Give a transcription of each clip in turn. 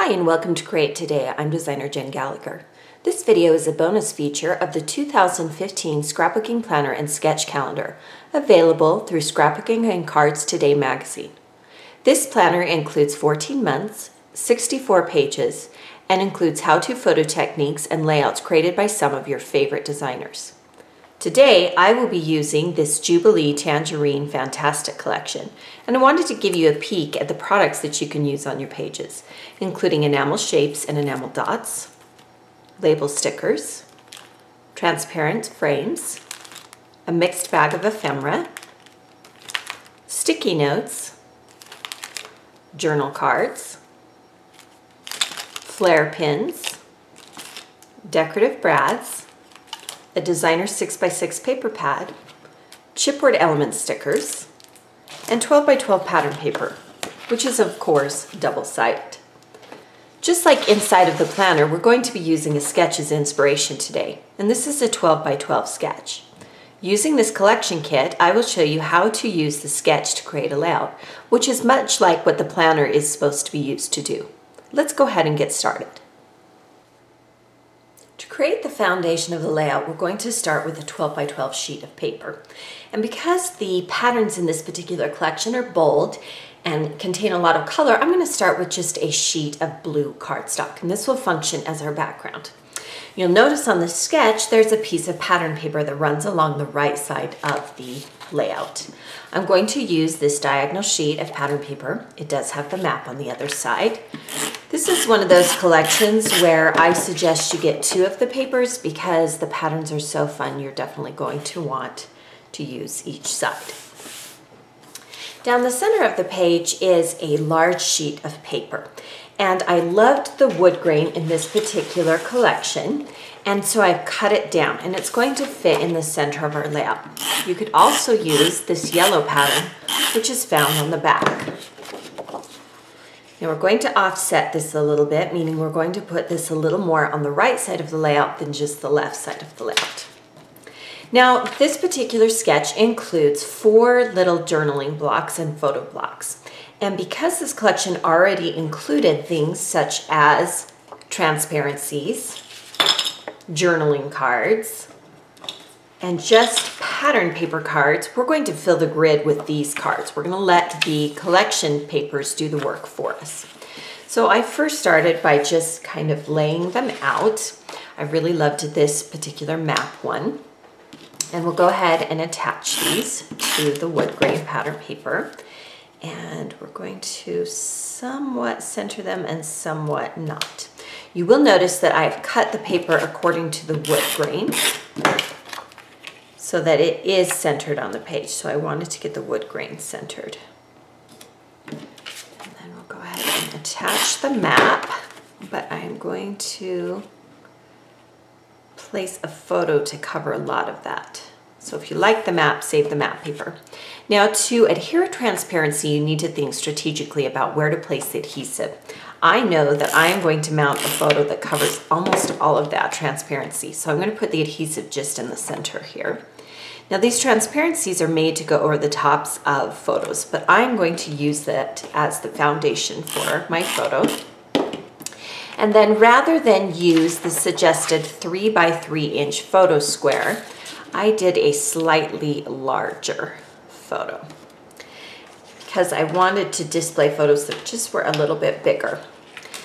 Hi and welcome to Create Today. I'm designer Jen Gallagher. This video is a bonus feature of the 2015 Scrapbooking Planner and Sketch Calendar, available through Scrapbooking and Cards Today magazine. This planner includes 14 months, 64 pages, and includes how-to photo techniques and layouts created by some of your favorite designers. Today, I will be using this Jubilee Tangerine Fantastic collection, and I wanted to give you a peek at the products that you can use on your pages, including enamel shapes and enamel dots, label stickers, transparent frames, a mixed bag of ephemera, sticky notes, journal cards, flare pins, decorative brads, a designer 6x6 paper pad, chipboard element stickers, and 12x12 pattern paper, which is of course double-sided. Just like inside of the planner, we're going to be using a sketch as inspiration today, and this is a 12x12 sketch. Using this collection kit, I will show you how to use the sketch to create a layout, which is much like what the planner is supposed to be used to do. Let's go ahead and get started. To create the foundation of the layout, we're going to start with a 12x12 sheet of paper. And because the patterns in this particular collection are bold and contain a lot of color, I'm going to start with just a sheet of blue cardstock, and this will function as our background. You'll notice on the sketch there's a piece of pattern paper that runs along the right side of the layout. I'm going to use this diagonal sheet of pattern paper. It does have the map on the other side. This is one of those collections where I suggest you get two of the papers because the patterns are so fun. You're definitely going to want to use each side. Down the center of the page is a large sheet of paper. And I loved the wood grain in this particular collection, and so I've cut it down, and it's going to fit in the center of our layout. You could also use this yellow pattern, which is found on the back. Now we're going to offset this a little bit, meaning we're going to put this a little more on the right side of the layout than just the left side of the layout. Now, this particular sketch includes 4 little journaling blocks and photo blocks. And because this collection already included things such as transparencies, journaling cards, and just pattern paper cards, we're going to fill the grid with these cards. We're going to let the collection papers do the work for us. So I first started by just kind of laying them out. I really loved this particular map one. And we'll go ahead and attach these to the wood grain pattern paper. And we're going to somewhat center them and somewhat not. You will notice that I've cut the paper according to the wood grain so that it is centered on the page. So I wanted to get the wood grain centered. And then we'll go ahead and attach the map, but I'm going to place a photo to cover a lot of that. So if you like the map, save the map paper. Now, to adhere transparency, you need to think strategically about where to place the adhesive. I know that I am going to mount a photo that covers almost all of that transparency. So I'm going to put the adhesive just in the center here. Now, these transparencies are made to go over the tops of photos, but I'm going to use that as the foundation for my photo. And then rather than use the suggested 3x3 inch photo square, I did a slightly larger photo because I wanted to display photos that just were a little bit bigger.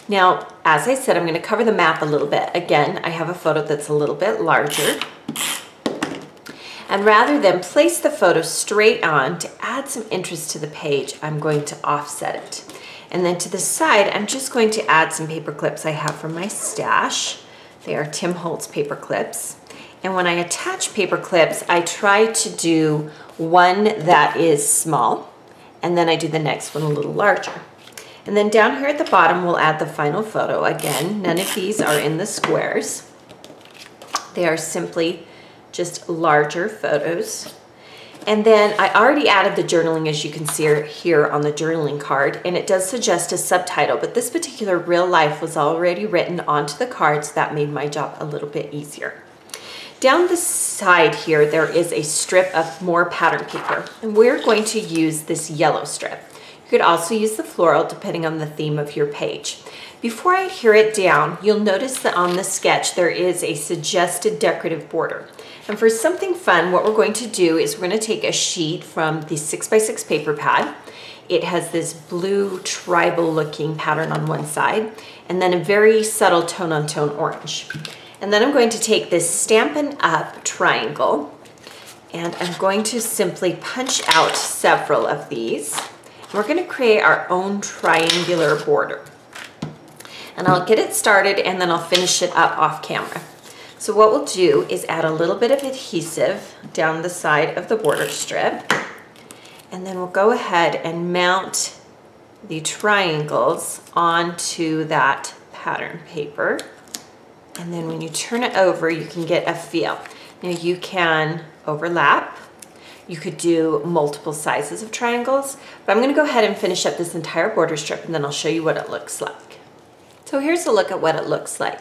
Now, as I said, I'm going to cover the map a little bit. Again, I have a photo that's a little bit larger. And rather than place the photo straight on, to add some interest to the page, I'm going to offset it. And then to the side, I'm just going to add some paper clips I have from my stash. They are Tim Holtz paper clips. And when I attach paper clips, I try to do one that is small, and then I do the next one a little larger. And then down here at the bottom, we'll add the final photo. Again, none of these are in the squares. They are simply just larger photos. And then I already added the journaling, as you can see here on the journaling card, and it does suggest a subtitle, but this particular real life was already written onto the cards. That made my job a little bit easier. Down the side here, there is a strip of more pattern paper, and we're going to use this yellow strip. You could also use the floral depending on the theme of your page. Before I adhere it down, you'll notice that on the sketch there is a suggested decorative border. And for something fun, what we're going to do is we're going to take a sheet from the 6x6 paper pad. It has this blue tribal looking pattern on one side, and then a very subtle tone-on-tone orange. And then I'm going to take this Stampin' Up! Triangle, and I'm going to simply punch out several of these. And we're going to create our own triangular border. And I'll get it started and then I'll finish it up off camera. So what we'll do is add a little bit of adhesive down the side of the border strip. And then we'll go ahead and mount the triangles onto that pattern paper. And then when you turn it over, you can get a feel. Now you can overlap. You could do multiple sizes of triangles, but I'm going to go ahead and finish up this entire border strip and then I'll show you what it looks like. So here's a look at what it looks like.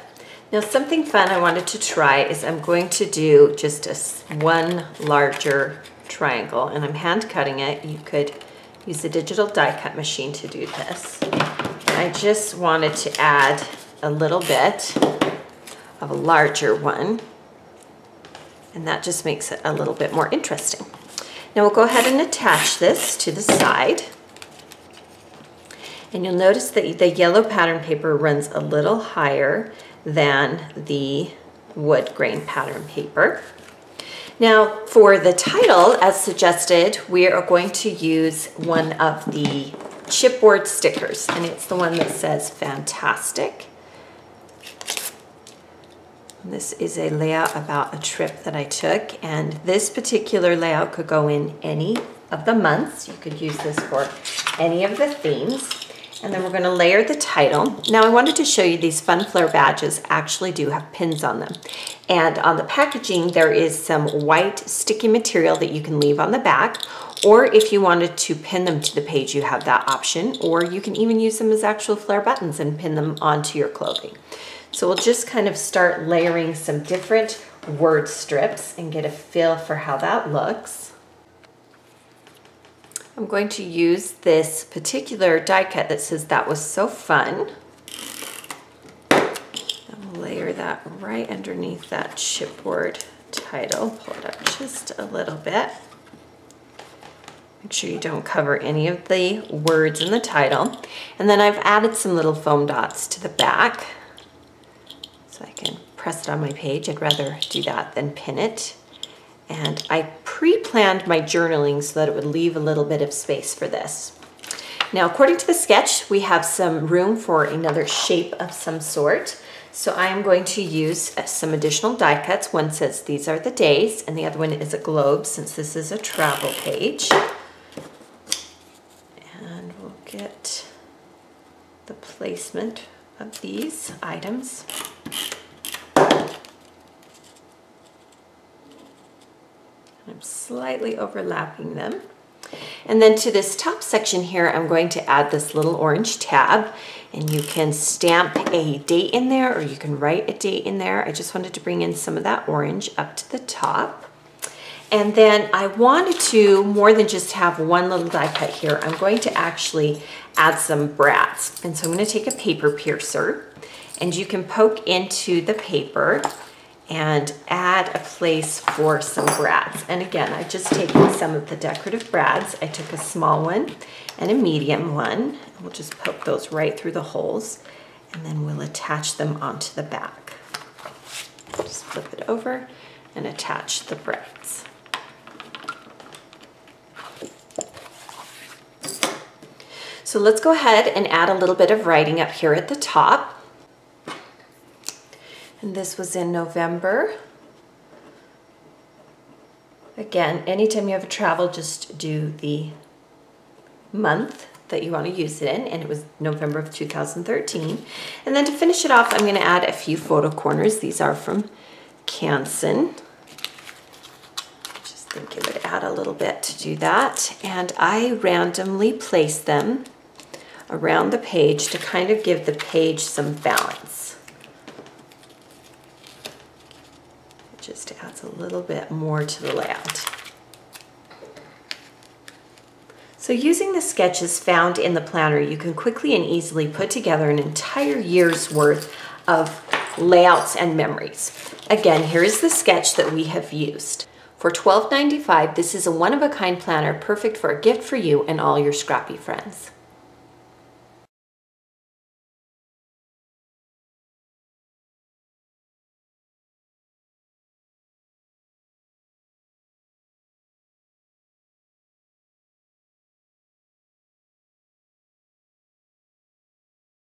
Now something fun I wanted to try is I'm going to do just one larger triangle, and I'm hand cutting it. You could use a digital die cut machine to do this. And I just wanted to add a little bit of a larger one, and that just makes it a little bit more interesting. Now we'll go ahead and attach this to the side. And you'll notice that the yellow pattern paper runs a little higher than the wood grain pattern paper. Now for the title, as suggested, we are going to use one of the chipboard stickers, and it's the one that says fantastic. And this is a layout about a trip that I took, and this particular layout could go in any of the months. You could use this for any of the themes. And then we're going to layer the title. Now I wanted to show you these fun flare badges actually do have pins on them. And on the packaging there is some white sticky material that you can leave on the back, or if you wanted to pin them to the page you have that option, or you can even use them as actual flare buttons and pin them onto your clothing. So we'll just kind of start layering some different word strips and get a feel for how that looks. I'm going to use this particular die cut that says "that was so fun." And we'll layer that right underneath that chipboard title. Pull it up just a little bit. Make sure you don't cover any of the words in the title. And then I've added some little foam dots to the back, so I can press it on my page. I'd rather do that than pin it. And I pre-planned my journaling so that it would leave a little bit of space for this. Now, according to the sketch, we have some room for another shape of some sort. So I'm going to use some additional die cuts. One says "these are the days," and the other one is a globe, since this is a travel page. And we'll get the placement of these items. I'm slightly overlapping them. And then to this top section here, I'm going to add this little orange tab, and you can stamp a date in there or you can write a date in there. I just wanted to bring in some of that orange up to the top. And then I wanted to, more than just have one little die cut here, I'm going to actually add some brads. And so I'm going to take a paper piercer, and you can poke into the paper and add a place for some brads. And again, I've just taken some of the decorative brads. I took a small one and a medium one. We'll just poke those right through the holes, and then we'll attach them onto the back. Just flip it over and attach the brads. So let's go ahead and add a little bit of writing up here at the top. And this was in November. Again, anytime you have a travel, just do the month that you want to use it in, and it was November of 2013. And then to finish it off, I'm going to add a few photo corners. These are from Canson. Just think it would add a little bit to do that. And I randomly place them around the page to kind of give the page some balance. Just adds a little bit more to the layout. So using the sketches found in the planner, you can quickly and easily put together an entire year's worth of layouts and memories. Again, here is the sketch that we have used. For $12.95, this is a one-of-a-kind planner perfect for a gift for you and all your scrappy friends.